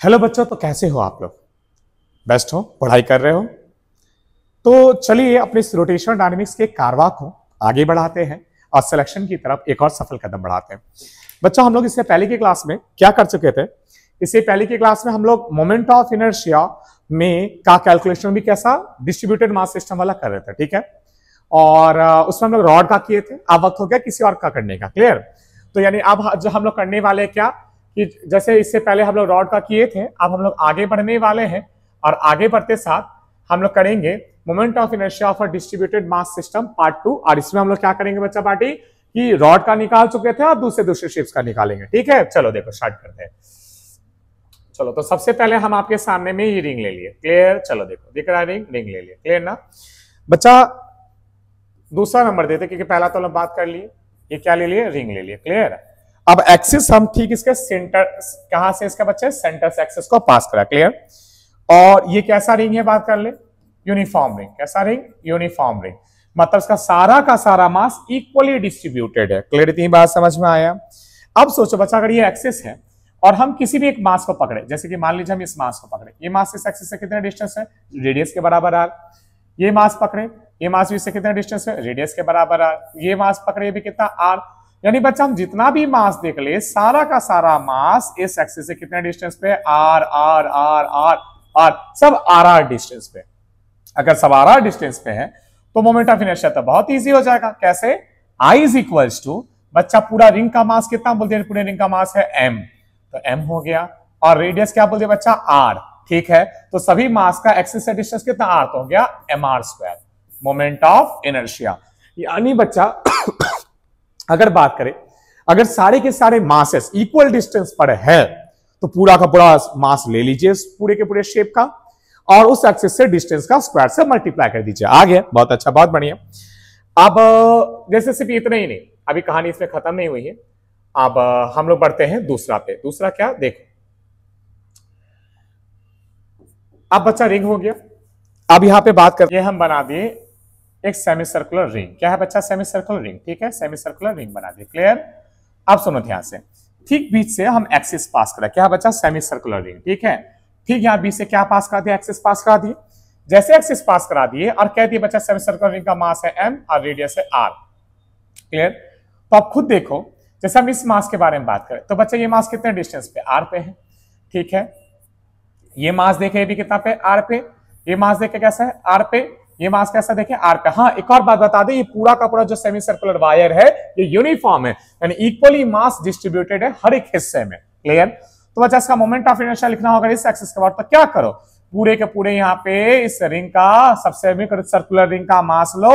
Hello बच्चों, तो कैसे हो आप लोग? बेस्ट हो? पढ़ाई कर रहे हो? तो चलिए अपने इस रोटेशनल डायनामिक्स के कारवा को आगे बढ़ाते हैं और सिलेक्शन की तरफ एक और सफल कदम बढ़ाते हैं। बच्चों, हम लोग इससे पहले की क्लास में क्या कर चुके थे? इससे पहले की क्लास में हम लोग मोमेंट ऑफ इनर्शिया में का कैलकुलेशन भी कैसा डिस्ट्रीब्यूटेड मास सिस्टम वाला कर रहे थे, ठीक है। और उसमें हम लोग रॉड का किए थे। अब वक्त हो गया किसी और का करने का। क्लियर? तो यानी अब जो हम लोग करने वाले क्या कि जैसे इससे पहले हम लोग रॉड का किए थे, अब हम लोग आगे बढ़ने वाले हैं और आगे बढ़ते साथ हम लोग करेंगे moment of inertia of a distributed mass system part 2। और इसमें हम लोग क्या करेंगे बच्चा पार्टी कि रॉड का निकाल चुके थे और दूसरे शिप्स का निकालेंगे, ठीक है। चलो देखो स्टार्ट करते हैं। चलो तो सबसे पहले हम आपके सामने में ये रिंग ले लिए। क्लियर? चलो देखो दिख रहा है रिंग ले लिए। क्लियर ना बच्चा? दूसरा नंबर देते क्योंकि पहला तो हम बात कर लिए। ये क्या ले लिए? रिंग ले लिए। क्लियर? अब एक्सिस हम ठीक इसके सेंटर, कहां से इसका बच्चे सेंटर से एक्सिस को पास करा। क्लियर? और ये कैसा रिंग है बात कर ले, यूनिफॉर्म रिंग। कैसा रिंग? Uniform ring. मतलब इसका सारा का सारा मास इक्वली डिस्ट्रीब्यूटेड है। क्लियर? इतनी बात समझ में आया? अब सोचो बच्चा, अगर ये एक्सिस है और हम किसी भी एक मास को पकड़े, जैसे कि मान लीजिए हम इस मास को पकड़े, ये मास इस एक्सिस से कितने डिस्टेंस है? रेडियस के बराबर आर। ये मास पकड़े, ये मास भी इससे कितना डिस्टेंस है? रेडियस के बराबर आर। ये मास पकड़े भी कितना? आर। यानी बच्चा हम जितना भी मास देख ले, सारा का सारा मास इस एक्सिस से कितने डिस्टेंस पे? R R R R R, सब आर आर डिस्टेंस पे। अगर सब आर आर डिस्टेंस पे है तो मोमेंट ऑफ इनर्शिया तो बहुत इजी हो जाएगा। कैसे? आई इज इक्वल्स टू बच्चा पूरा रिंग का मास कितना बोलते हैं? पूरे रिंग का मास है एम, तो एम हो गया। और रेडियस क्या बोलते हैं बच्चा? आर। ठीक है, तो सभी मास का एक्सिस से डिस्टेंस कितना? आर, तो हो गया M R square, moment of inertia. यानी बच्चा अगर बात करें, अगर सारे के सारे मासेस इक्वल डिस्टेंस पर है तो पूरा का पूरा मास ले लीजिए पूरे के पूरे शेप का और उस एक्सिस से डिस्टेंस का स्क्वायर से मल्टीप्लाई कर दीजिए। आ गया? बहुत अच्छा, बहुत बढ़िया। अब जैसे सिर्फ इतना ही नहीं, अभी कहानी इसमें खत्म नहीं हुई है। अब हम लोग बढ़ते हैं दूसरा पे। दूसरा क्या? देखो, अब बच्चा रिंग हो गया। अब यहां पे बात करके हम बना दिए एक सेमी सर्कुलर रिंग। क्या है बच्चा? Semi circular ring. ठीक है, सेमी सर्कुलर रिंग बना दिए। क्लियर? अब सुनो ध्यान से, ठीक बीच से हम एक्सिस पास करा। क्या बच्चा? Semi circular ring. ठीक है, ठीक यहां बीच से क्या पास करा दिया? एक्सिस पास करा दिए। जैसे एक्सिस पास करा दिए और कह दिए बच्चा सेमी सर्कुलर रिंग का मास है एम और रेडियस है आर। क्लियर? तो आप खुद देखो, जैसे हम इस मास के बारे में बात करें तो बच्चा ये मास कितने डिस्टेंस पे? आर पे है। ठीक है, ये मास देखे भी कितना पे? आर पे। ये मास देखे कैसा है? आर पे। ये मास कैसा देखे? आर पे। हाँ, एक और बात बता दें, ये पूरा का पूरा जो सेमी सर्कुलर वायर है ये यूनिफॉर्म है, यानी इक्वली मास डिस्ट्रीब्यूटेड है हर एक हिस्से में। क्लियर? तो बच्चा इसका मोमेंट ऑफ इनर्शिया लिखना होगा इस एक्सिस के बाद, तो क्या करो, पूरे के पूरे यहाँ पे इस रिंग का, सबसे सर्कुलर रिंग का मास लो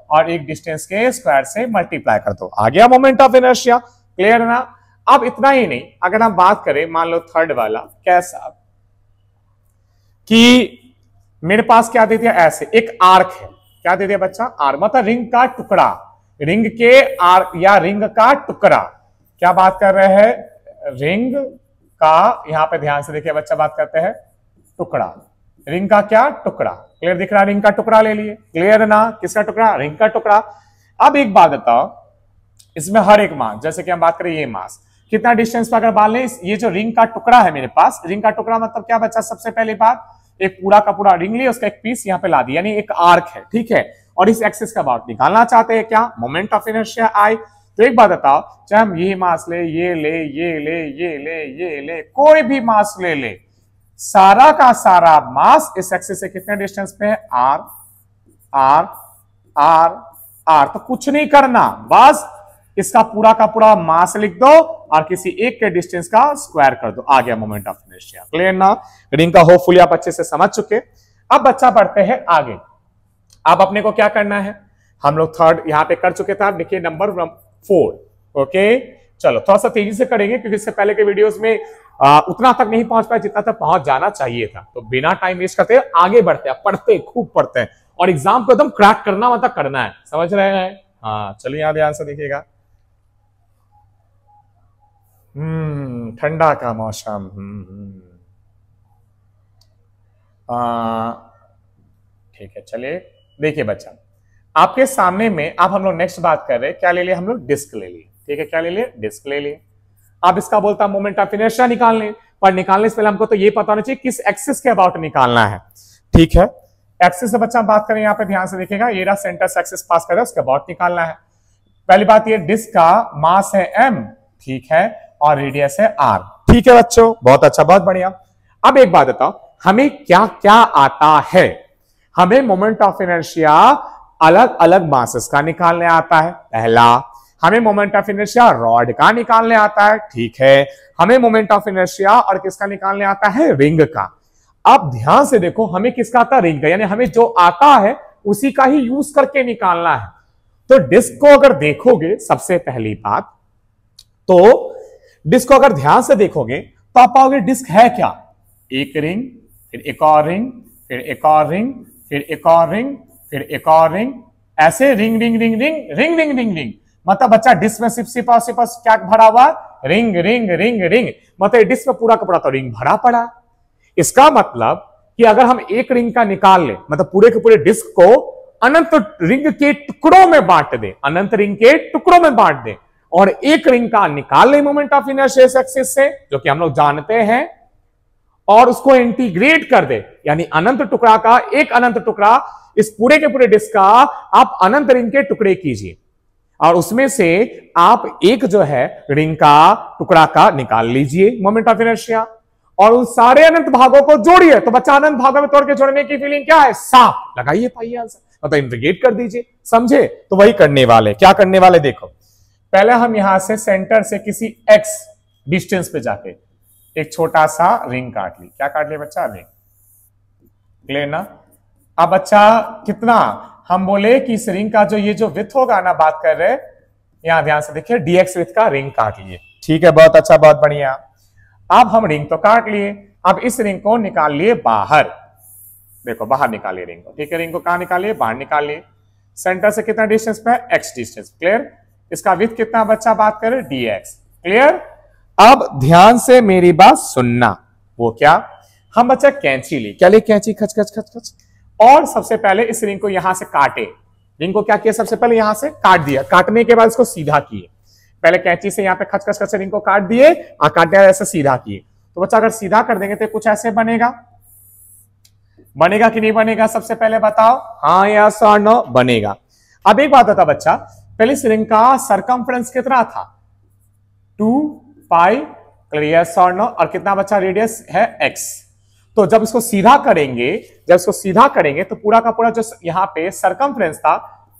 और एक डिस्टेंस के स्क्वायर से मल्टीप्लाई कर दो। आ गया मोमेंट ऑफ इनर्शिया। क्लियर ना? अब इतना ही नहीं, अगर हम बात करें मान लो थर्ड वाला, कैसा कि मेरे पास क्या दे दिया? ऐसे एक आर्क है। क्या दे दिया बच्चा? आर्क, मतलब रिंग का टुकड़ा, रिंग के आर्क या रिंग का टुकड़ा। क्या बात कर रहे हैं? रिंग का, यहां पे ध्यान से देखिए बच्चा, बात करते हैं टुकड़ा, रिंग का क्या? टुकड़ा। क्लियर दिख रहा? रिंग का टुकड़ा ले लिए। क्लियर ना? किसका टुकड़ा? रिंग का टुकड़ा। अब एक बात बताओ, इसमें हर एक मास, जैसे कि हम बात करें ये मास कितना डिस्टेंस पर अगर बाल लें, ये जो रिंग का टुकड़ा है मेरे पास, रिंग का टुकड़ा मतलब क्या बच्चा? सबसे पहली बात, एक पूरा का पूरा रिंग लिया, उसका एक पीस यहां पे ला दिया, यानी एक आर्क है। ठीक है, और इस एक्सिस का बात निकालना चाहते हैं, क्या? Moment of inertia I. तो एक बात बताओ, चाहे हम ये मास ले, ये ले, ये ले, ये ले, ये ले, कोई भी मास ले ले, सारा का सारा मास इस एक्सिस से कितने डिस्टेंस पे है? R R R R. तो कुछ नहीं करना, बस इसका पूरा का पूरा मास लिख दो और किसी एक के डिस्टेंस का स्क्वायर कर दो। आ गया मोमेंट ऑफ इनर्शिया। क्लियर ना? रिंग का होपफुली आप अच्छे से समझ चुके। अब बच्चा बढ़ते हैं आगे। अब अपने को क्या करना है? हम लोग थर्ड यहां पे कर चुके थे। आप देखिए नंबर 4। ओके, चलो थोड़ा सा तेजी से करेंगे क्योंकि इससे पहले के वीडियोस में उतना तक नहीं पहुंच पाया जितना तक पहुंच जाना चाहिए था। तो बिना टाइम वेस्ट करते आगे बढ़ते हैं, पढ़ते खूब पढ़ते हैं और एग्जाम को एकदम क्रैक करना मतलब करना है। समझ रहे हैं? हाँ, चलिए यहां ध्यान से देखिएगा। ठंडा का मौसम। ठीक है, चलिए देखिए बच्चा, आपके सामने में अब हम लोग नेक्स्ट बात कर रहे हैं, क्या ले लिए हम लोग? डिस्क ले लिए। ठीक है, क्या ले लिए? डिस्क ले लिए। अब इसका बोलता मोमेंट ऑफ इनर्शिया निकालने, पर निकालने से पहले हमको तो ये पता होना चाहिए किस एक्सिस के अबाउट निकालना है। ठीक है, एक्सिस से बच्चा बात करें, यहाँ पे ध्यान से देखिएगा, ये रहा सेंटर एक्सिस पास कर रहा है, उसके अबाउट निकालना है। पहली बात ये, डिस्क का मास है m, ठीक है, और रेडियस है r। ठीक है बच्चों, बहुत अच्छा, बहुत बढ़िया। अब एक बात बताओ, हमें क्या क्या आता है? हमें मोमेंट ऑफ इनर्शिया अलग अलग मासेस का निकालने आता है। पहला, हमें मोमेंट ऑफ इनर्शिया रॉड का निकालने आता है, ठीक है। हमें मोमेंट ऑफ इनर्शिया और किसका निकालने आता है? रिंग का। अब ध्यान से देखो, हमें किसका आता है? रिंग का, यानी हमें जो आता है उसी का ही यूज करके निकालना है। तो डिस्क को अगर देखोगे, सबसे पहली बात तो डिस्क को अगर ध्यान से देखोगे तो आप पाओगे डिस्क है क्या? एक रिंग, फिर एक और रिंग, फिर एक और रिंग, फिर एक और रिंग, फिर एक और रिंग, ऐसे ring ring ring ring ring ring ring ring. मतलब बच्चा डिस्क में सिर्फ क्या भरा हुआ? Ring ring ring ring. मतलब डिस्क में पूरा का पूरा तो रिंग भरा पड़ा। इसका मतलब कि अगर हम एक रिंग का निकाल ले, मतलब पूरे के पूरे डिस्क को अनंत रिंग के टुकड़ों में बांट दे, अनंत रिंग के टुकड़ों में बांट दे, और एक रिंग का निकाल ले मोमेंट ऑफ इनर्शिया एक्सिस से, जो कि हम लोग जानते हैं, और उसको इंटीग्रेट कर दे, यानी अनंत टुकड़ा का एक अनंत टुकड़ा इस पूरे के पूरे डिस्क का आप अनंत रिंग के टुकड़े कीजिए, और उसमें से आप एक जो है रिंग का टुकड़ा का निकाल लीजिए मोमेंट ऑफ इनर्शिया, और उन सारे अनंत भागों को जोड़िए। तो बच्चा अनंत भागों में तोड़ के जोड़ने की फीलिंग क्या है? सांप। लगाइए पाइए आंसर, मतलब इंटीग्रेट कर दीजिए। समझे? तो वही करने वाले, क्या करने वाले देखो, पहले हम यहां से सेंटर से किसी x डिस्टेंस पे जाके एक छोटा सा रिंग काट ली। क्या काट लिया बच्चा? रिंग। क्लियर ना? अब बच्चा कितना, हम बोले कि इस रिंग का जो ये जो विड्थ होगा ना, बात कर रहे, यहां ध्यान से देखिए, dx विड्थ का रिंग काट लिए। ठीक है, बहुत अच्छा, बहुत बढ़िया। अब हम रिंग तो काट लिए, अब इस रिंग को निकाल लिए बाहर। देखो, बाहर निकालिए रिंग को। ठीक है, रिंग को कहां निकालिए? बाहर निकालिए। सेंटर से कितना डिस्टेंस पे? x distance. क्लियर? इसका विड्थ कितना बच्चा बात करें? dx। क्लियर? अब ध्यान से मेरी बात सुनना। वो क्या? हम बच्चा कैंची ली। क्या ले? कैंची, खच खच खच खच, और सबसे पहले इस रिंग को यहां से काटे। रिंग को क्या किया? सबसे पहले यहां से काट दिया। काटने के बाद इसको सीधा किए। पहले कैंची से यहां पे खच खच खच रिंग को काट दिए, और काटने ऐसे सीधा किए। तो बच्चा अगर सीधा कर देंगे तो कुछ ऐसे बनेगा। बनेगा कि नहीं बनेगा? सबसे पहले बताओ, हाँ या नो? बनेगा। अब एक बात बता बच्चा, पहले इस रिंग का सरकमफ्रेंस कितना था? 2 पाई। क्लियर और नो? और कितना बच्चा रेडियस है? x। तो जब इसको सीधा करेंगे, तो पूरा का पूरा जो यहाँ पे सरकमफ्रेंस था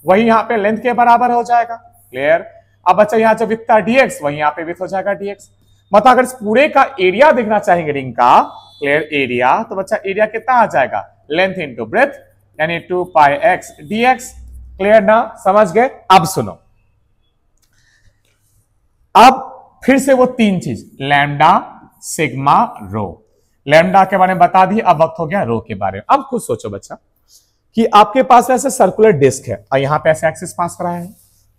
वही यहाँ पे लेंथ के बराबर हो जाएगा। क्लियर? अब बच्चा यहाँ जो विड्थ था dx, वही यहाँ पे विड्थ हो जाएगा dx। मतलब अगर इस पूरे का एरिया देखना चाहेंगे रिंग का, क्लियर, एरिया, तो बच्चा एरिया कितना आ जाएगा? लेंथ इंटू ब्रेथ, यानी 2 पाई x dx। क्लियर ना? समझ गए? अब सुनो, अब फिर से वो तीन चीज, लैम्डा, सिग्मा, रो। लैम्डा के बारे में बता दी, अब वक्त हो गया रो के बारे में। अब खुद सोचो बच्चा कि आपके पास ऐसे सर्कुलर डिस्क है और यहां पे ऐसे एक्सिस पास करा है।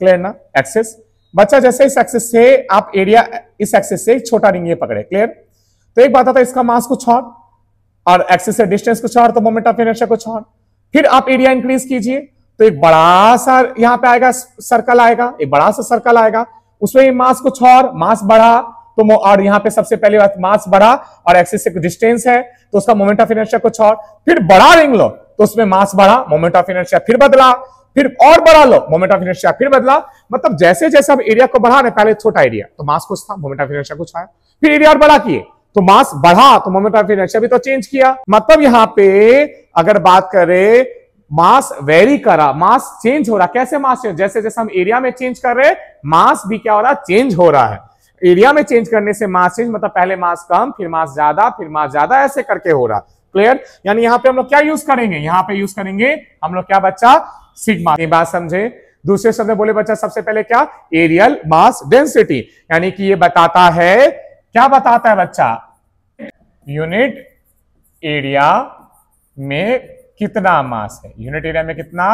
क्लियर ना? एक्सिस। बच्चा जैसे इस एक्सिस से आप एरिया, इस एक्सिस से छोटा रिंग ये पकड़े। क्लियर? तो एक बात आता है, इसका मास कुछ और एक्सिस से डिस्टेंस कुछ और, तो मोमेंट ऑफ इनर्शिया कुछ और। फिर आप एरिया इंक्रीज कीजिए, तो एक बड़ा सा यहां पे आएगा, सर्कल आएगा, एक बड़ा सा सर्कल आएगा, उसमें मास कुछ और, मास बढ़ा तो, और यहां पे सबसे पहले बात मास बढ़ा और एक्सिस से डिस्टेंस है तो उसका मोमेंट ऑफ इनर्शिया कुछ और। फिर बड़ा रिंग लो तो उसमें मास बढ़ा, मोमेंट ऑफ इनर्शिया फिर बदला, फिर और बड़ा लो, मोमेंट ऑफ इनर्शिया फिर बदला। मतलब जैसे जैसे अब एरिया को बढ़ा, पहले छोटा एरिया तो मास कुछ था, मोमेंट ऑफ इनर्शिया कुछ आया, फिर एरिया और बड़ा किए तो मास बढ़ा तो मोमेंट ऑफ इनर्शिया भी तो चेंज किया। मतलब यहां पे अगर बात करें, मास वेरी करा, मास चेंज हो रहा। कैसे मास चेंज? जैसे जैसे हम एरिया में चेंज कर रहे, मास भी क्या हो रहा? चेंज हो रहा है। एरिया में चेंज करने से मास चेंज, मतलब पहले मास कम, फिर मास ज्यादा, फिर मास ज्यादा, ऐसे करके हो रहा। क्लियर? यानी यहां पे हम लोग क्या यूज करेंगे? यहां पे यूज करेंगे हम लोग क्या बच्चा? सिग्मा। ये बात समझे? दूसरे शब्द में बोले बच्चा, सबसे पहले क्या? एरियल मास डेंसिटी, यानी कि ये बताता है, क्या बताता है बच्चा? यूनिट एरिया में कितना मास है, यूनिट एरिया में कितना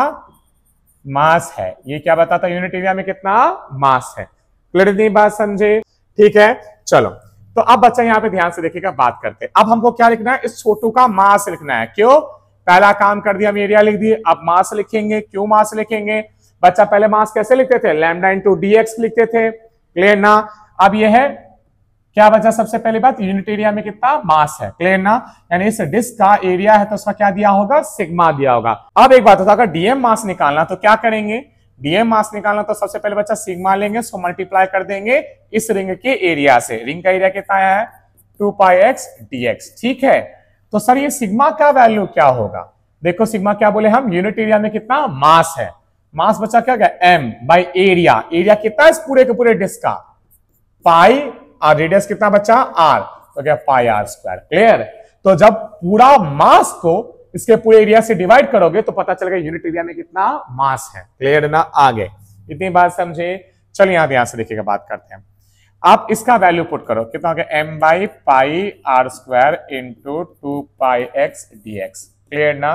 मास है, ये क्या बताता है? यूनिट एरिया में कितना मास है। क्लियर? नहीं बात समझे? ठीक है, चलो। तो अब बच्चा यहां पे ध्यान से देखिएगा, बात करते हैं। अब हमको क्या लिखना है? इस छोटू का मास लिखना है। क्यों? पहला काम कर दिया, हम एरिया लिख दिए, अब मास लिखेंगे। क्यों मास लिखेंगे बच्चा? पहले मास कैसे लिखते थे? लैम्डा इंटू dx लिखते थे। क्लियर ना? अब ये है क्या बचा सबसे पहली बात, यूनिट एरिया में कितना मास है, क्लियर ना। यानी इस डिस्क का एरिया है तो उसका क्या दिया होगा, सिग्मा दिया होगा। अब एक बात होता है, अगर डीएम मास निकालना तो क्या करेंगे, डीएम मास निकालना तो सबसे पहले बच्चा सिग्मा लेंगे, उसको मल्टीप्लाई कर देंगे इस रिंग के एरिया से। रिंग का एरिया कितना है 2 पाई एक्स dx, ठीक है। तो सर ये सिग्मा का वैल्यू क्या होगा, देखो सिग्मा क्या बोले हम, यूनिट एरिया में कितना मास है, मास बचा क्या गया m बाई एरिया, एरिया कितना इस पूरे के पूरे डिस्क का पाई, और रेडियस कितना बचा r, तो क्या पाई r स्क्वायर, क्लियर। तो जब पूरा मास को इसके पूरे एरिया से डिवाइड करोगे तो पता चलेगा यूनिट एरिया में कितना मास है, क्लियर ना। आगे इतनी बात समझे, चलिए यहां ध्यान से देखिएगा, बात करते हैं। आप इसका वैल्यू पुट करो, कितना हो गया m by pi r square into 2 pi x dx, clear ना।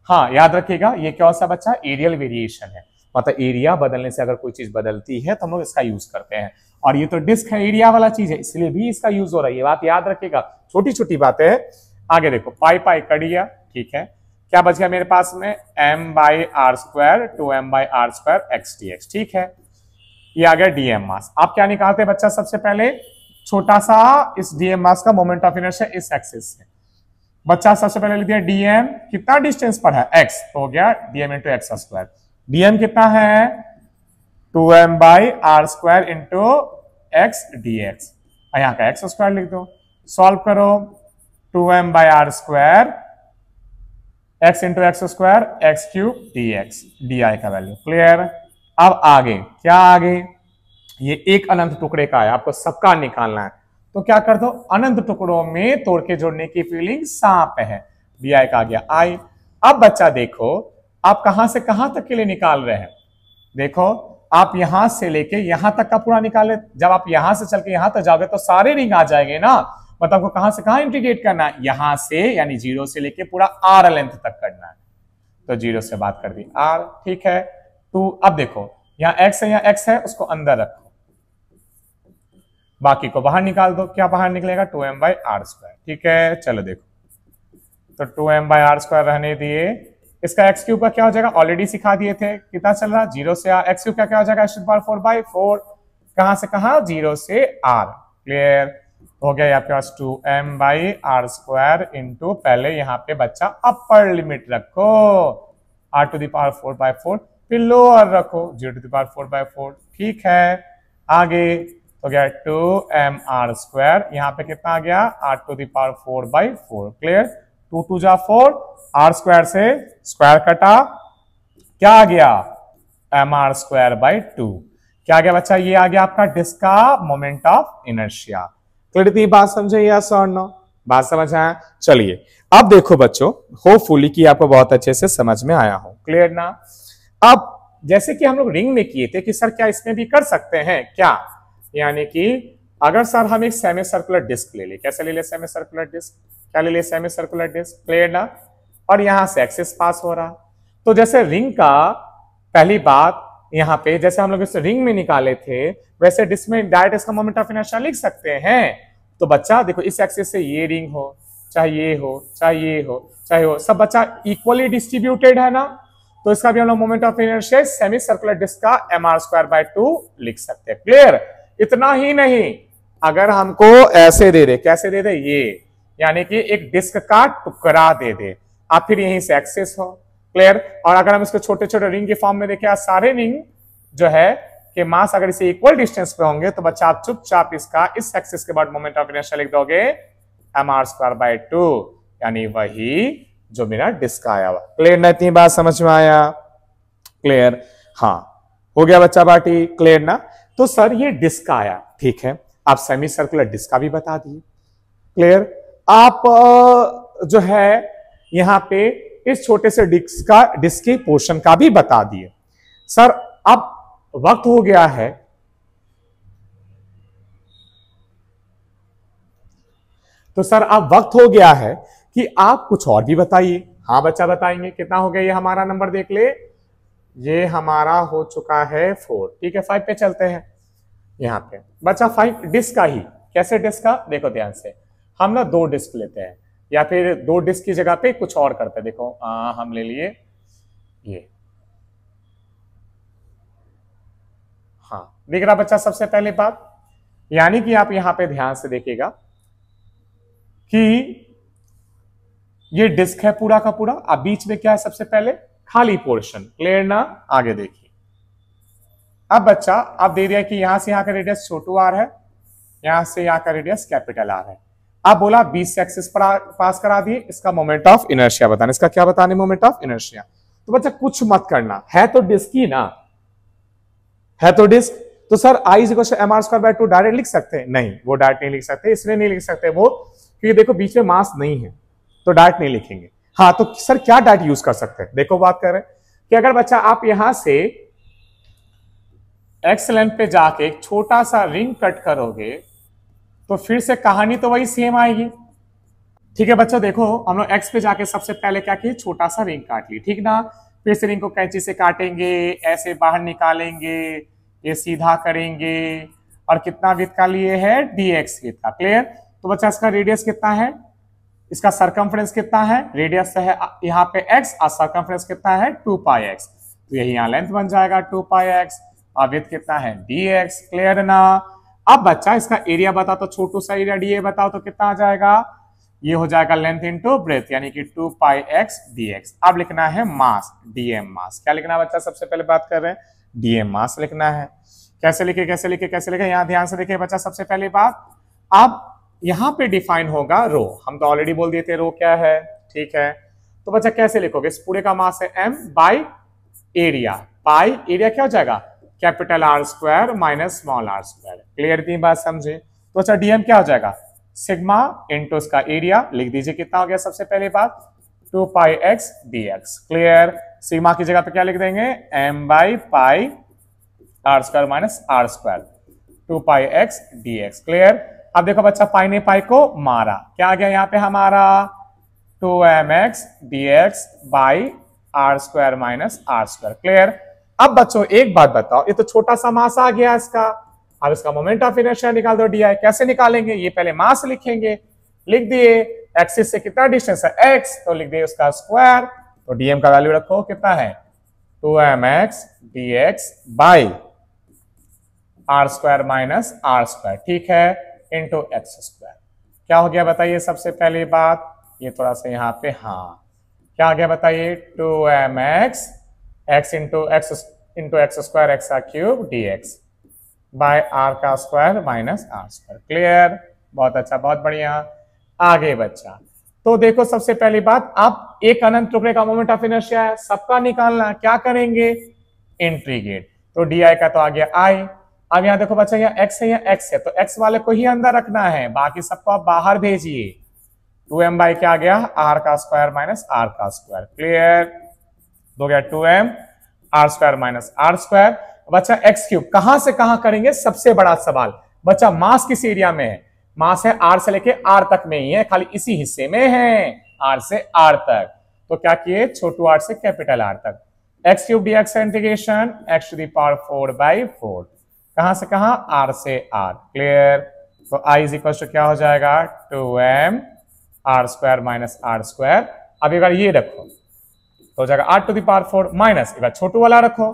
हाँ याद रखिएगा ये क्या सा बच्चा, एरियल वेरिएशन है, मतलब एरिया बदलने से अगर कोई चीज बदलती है तो हम लोग इसका यूज करते हैं, और ये तो डिस्क है एरिया वाला चीज है इसलिए भी इसका यूज हो रहा है, ये बात याद रखिएगा, छोटी छोटी बातें है। आगे देखो पाई पाई कट गया, ठीक है, क्या बच गया मेरे पास में m by R square 2m by R square x dx, ठीक है। ये आ गया डीएम मास। आप क्या निकालते हैं बच्चा, सबसे पहले छोटा सा इस डीएम मास का मोमेंट ऑफ इनर्शिया इस एक्सिस से, बच्चा सबसे पहले लिख दिया डीएम कितना डिस्टेंस पर है x, तो हो गया DM into x square, DM कितना है 2m by R square into x dx, यहां का एक्स स्क्वायर लिख दो, सॉल्व करो 2m by R square x into x square x cube dx, D का वैल्यू, क्लियर। अब आगे क्या, आगे ये एक अनंत टुकड़े का है, आपको सबका निकालना है, तो क्या कर दो अनंत टुकड़ों में तोड़ के जोड़ने की फीलिंग सांप है, डी का आ गया आई। अब बच्चा देखो आप कहां से कहां तक के लिए निकाल रहे हैं, देखो आप यहां से लेके यहां तक का पूरा निकाले, जब आप यहां से चल के यहां तक जाओगे तो सारे रिंग आ जाएंगे ना, मतलब आपको कहां से कहां इंटीग्रेट करना है, यहां से यानी 0 से लेके पूरा आर लेंथ तक करना है, तो 0 से बात कर दी आर, ठीक है। तो अब देखो यहां x है, यहां x है, उसको अंदर रखो, बाकी को बाहर निकाल दो, क्या बाहर निकलेगा 2m बाई आर स्क्वायर, ठीक है। चलो देखो तो 2m बाई आर स्क्वायर रहने दिए, इसका एक्स क्यूब का क्या हो जाएगा, ऑलरेडी सिखा दिए थे, कितना चल रहा 0 से आर, एक्स क्यूब का क्या हो जाएगा x⁴ बाई 4, कहां से कहां 0 से आर, क्लियर हो गया। आपके पास 2m by R square into पहले यहाँ पे बच्चा अपर लिमिट रखो r to the power 4 by 4, फिर लोअर रखो 0 टू द पावर 4 बाई 4, ठीक है। आगे हो गया 2m आर स्क्वायर, यहाँ पे कितना आ गया r to the power 4 by 4, clear. 2 2 जा 4, आर स्क्वायर से स्क्वायर कटा, क्या आ गया एम आर स्क्वायर बाई 2, क्या आ गया बच्चा, ये आ गया आपका डिस्क का मोमेंट ऑफ इनर्शिया। क्लियर बात समझे, यस और नो, बात समझ आया। चलिए अब देखो बच्चों, होपफुली कि आपको बहुत अच्छे से समझ में आया हो, क्लियर ना। अब जैसे कि हम लोग रिंग में किए थे कि सर क्या इसमें भी कर सकते हैं क्या, यानी कि अगर सर हम एक सेमी सर्कुलर डिस्क ले ले, कैसे ले ले सेमी सर्कुलर डिस्क, क्या ले ले सेमी सर्कुलर डिस्क, क्लियर ना, और यहां से एक्सिस पास हो रहा, तो जैसे रिंग का पहली बात यहां पे जैसे हम लोग इस रिंग में निकाले थे वैसे डिस्क में डायरेक्ट इसका मोमेंट ऑफ इनर्शिया लिख सकते हैं। तो बच्चा देखो इस एक्सिस से ये रिंग हो चाहे ये हो चाहे ये हो चाहे हो, सब बच्चा इक्वली डिस्ट्रीब्यूटेड है ना, तो इसका भी हम लोग moment of inertia semi circular disc का एम आर स्क्वायर बाय 2 लिख सकते हैं, क्लियर। इतना ही नहीं, अगर हमको ऐसे दे दे, कैसे दे दे, ये यानी कि एक डिस्क का टुकड़ा दे दे, आप फिर यहीं से एक्सिस हो, क्लियर। और अगर हम इसको छोटे छोटे रिंग के फॉर्म में देखें, सारे रिंग जो है कि मास अगर इसे इक्वल डिस्टेंस पे होंगे तो बच्चा आप चुपचाप इसका इस एक्सिस के बाद मोमेंट ऑफ इनर्शिया लिख दोगे एम आर स्क्वायर बाय 2, यानी वही जो मेरा डिस्क आया हुआ, क्लियर ना, इतनी बात समझ में आया, क्लियर। हाँ हो गया बच्चा बाटी, क्लियर ना। तो सर ये डिस्क आया, ठीक है, आप सेमी सर्कुलर डिस्क का भी बता दिए, क्लियर। आप जो है यहां पे इस छोटे से डिस्क के पोर्शन का भी बता दिए। सर अब वक्त हो गया है, तो सर अब वक्त हो गया है कि आप कुछ और भी बताइए। हाँ बच्चा बताएंगे, कितना हो गया, ये हमारा नंबर देख ले, ये हमारा हो चुका है 4, ठीक है। 5 पे चलते हैं, यहां पे बच्चा 5 डिस्क का ही, कैसे डिस्क का, देखो ध्यान से, हम ना 2 डिस्क लेते हैं या फिर 2 डिस्क की जगह पे कुछ और करते हैं, देखो हम ले लिए ये, हाँ दिख रहा बच्चा। सबसे पहले बात यानी कि आप यहां पे ध्यान से देखिएगा कि ये डिस्क है पूरा का पूरा, अब बीच में क्या है, सबसे पहले खाली पोर्शन। क्लियर ना? आगे देखिए। अब बच्चा अब दे दिया कि यहां से यहां का रेडियस छोटू आर है, यहां से यहां का रेडियस कैपिटल आर है। अब बोला 20 से एक्सिस पर पास करा दिए, इसका मोमेंट ऑफ इनर्शिया बताना। इसका क्या बताने? Moment of inertia. तो बच्चा कुछ मत करना, है तो डिस्क ही ना, है तो डिस्क। तो sir I is equal to M R square by 2 direct लिख सकते हैं? नहीं, वो डायरेक्ट नहीं लिख सकते। इसलिए नहीं लिख सकते वो क्योंकि देखो बीच में मास नहीं है, तो डायरेक्ट नहीं लिखेंगे। हाँ, तो सर क्या डायरेक्ट यूज कर सकते हैं? देखो बात कर रहे हैं कि अगर बच्चा आप यहां से एक्स लेंथ पे जाके एक छोटा सा रिंग कट करोगे तो फिर से कहानी तो वही सेम आएगी। ठीक है बच्चों, देखो हम लोग एक्स पे जाके सबसे पहले क्या किए, छोटा सा रिंग काट ली, ठीक ना। फिर से रिंग को कैंची से काटेंगे, ऐसे बाहर निकालेंगे, ये सीधा करेंगे और कितना विड्थ का लिए है, dx विड्थ का। क्लियर? तो बच्चा इसका रेडियस कितना है, इसका सरकमफ्रेंस कितना है, रेडियस है यहाँ पे x और सरकमफ्रेंस कितना है 2πx, तो यही यहाँ लेंथ बन जाएगा 2πx और विड्थ कितना है dx। क्लियर ना? अब बच्चा इसका एरिया बताओ, तो छोटू सा एरिया dA बताओ तो कितना आ जाएगा, ये हो जाएगा लेंथ इनटू ब्रेथ यानी कि 2πx dx। अब लिखना है मास, dm मास। क्या लिखना है बच्चा? सबसे पहले बात कर रहे हैं dm मास लिखना है। कैसे लिखे कैसे लिखे कैसे लिखे, यहां ध्यान से देखिए बच्चा। सबसे पहली बात, अब यहां पे डिफाइन होगा रो, हम तो ऑलरेडी बोल दिए थे रो क्या है, ठीक है। तो बच्चा कैसे लिखोगे, इस पूरे का मास है m by area, pi area क्या हो जाएगा, capital R square minus small r square. Clear थी बात, समझे? तो अच्छा dm क्या हो जाएगा, सिग्मा इंटू इसका एरिया, लिख दीजिए कितना हो गया। सबसे पहले बात 2πx dx। क्लियर? सिग्मा की जगह पे क्या लिख देंगे, m by pi R square minus R square 2πx dx। Clear? अब देखो बच्चा पाई ने पाई को मारा, क्या आ गया यहाँ पे हमारा 2mx dx by R square minus R square. Clear? अब बच्चों एक बात बताओ, ये तो छोटा सा मास आ गया इसका, अब इसका मोमेंट ऑफ इनर्शिया निकाल दो डी आई। कैसे निकालेंगे, ये पहले मास लिखेंगे, लिख दिए एक्सिस से कितना डिस्टेंस है x, तो लिख दिए उसका स्क्वायर, तो dm का वैल्यू रखो कितना है 2mx dx by r square minus r square, ठीक है, इंटू एक्स स्क्वायर। क्या हो गया बताइए सबसे पहली बात, ये थोड़ा सा यहाँ पे, हाँ क्या आ गया बताइए 2mx x into x square x cube dx by r का square minus r square. Clear? बहुत अच्छा, बहुत बढ़िया। आगे बच्चा, तो देखो सबसे पहली बात, आप एक अनंत टुकड़े का मोमेंट ऑफ इनर्शिया है, सबका निकालना, क्या करेंगे, इंटीग्रेट। तो डी आई का तो आ गया आई। अब यहाँ देखो बच्चा, यहाँ x है, यहाँ x है, तो x वाले को ही अंदर रखना है, बाकी सबको आप बाहर भेजिए। 2m बाई क्या आ गया, r का स्क्वायर माइनस r का स्क्वायर। क्लियर? हो गया 2m r square minus r square. बच्चा x क्यूब कहां से कहां करेंगे, सबसे बड़ा सवाल बच्चा, मास किस एरिया में है, मास है r से लेके r तक में ही है, खाली इसी हिस्से में है, r से r तक। तो क्या किए, छोटू r से कैपिटल R तक, x cube dx integration x to the power 4 by 4, कहां से कहां, r से r। क्लियर? तो i इज इक्वल टू क्या हो जाएगा 2m r square minus r square. अब एक बार ये रखो तो हो जाएगा r to the power 4 minus, एक बार छोटू वाला रखो,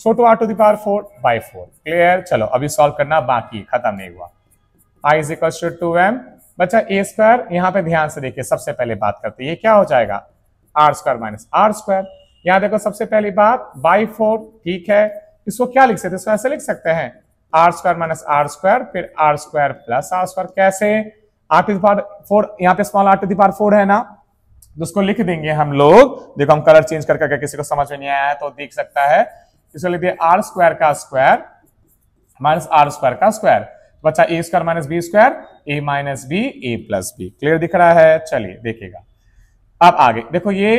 छोटू r to the power 4 by 4। Clear? चलो अभी सॉल्व करना बाकी, खत्म नहीं हुआ। i is equal to 2m बच्चा a स्क्वायर, यहाँ पे ध्यान से देखिए, सबसे पहले बात करते हैं, ये क्या हो जाएगा r square minus r square. यहाँ देखो सबसे पहली बात बाई 4, ठीक है, इसको क्या लिख सकते हैं, इसको ऐसे लिख सकते हैं r square minus r square, फिर r square plus r square. कैसे, r टू द पावर 4, यहाँ पे small r to the power 4 है ना, तो उसको लिख देंगे हम लोग। देखो हम कलर चेंज करके, किसी को समझ में नहीं आया तो देख सकता है, इसको लिख दिया r स्क्वायर का स्क्वायर माइनस r स्क्वायर का स्क्वायर। बच्चा a square minus B square, a minus B a plus B. Clear दिख रहा है? चलिए देखिएगा अब आगे देखो, ये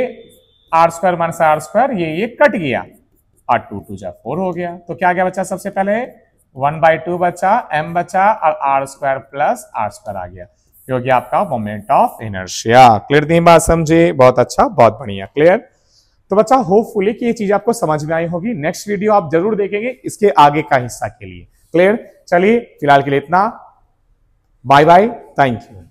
r square minus r square, ये कट गया और 2 2 जा 4 हो गया। तो क्या गया बच्चा, सबसे पहले 1/2 बचा, m बचा और r square plus r square आ गया, ये हो गया आपका मोमेंट ऑफ इनर्शिया। क्लियर थी बात, समझे? बहुत अच्छा, बहुत बढ़िया। क्लियर? तो बच्चा होपफुली कि ये चीज आपको समझ में आई होगी। नेक्स्ट वीडियो आप जरूर देखेंगे इसके आगे का हिस्सा के लिए। क्लियर? चलिए फिलहाल के लिए इतना, बाय बाय, थैंक यू।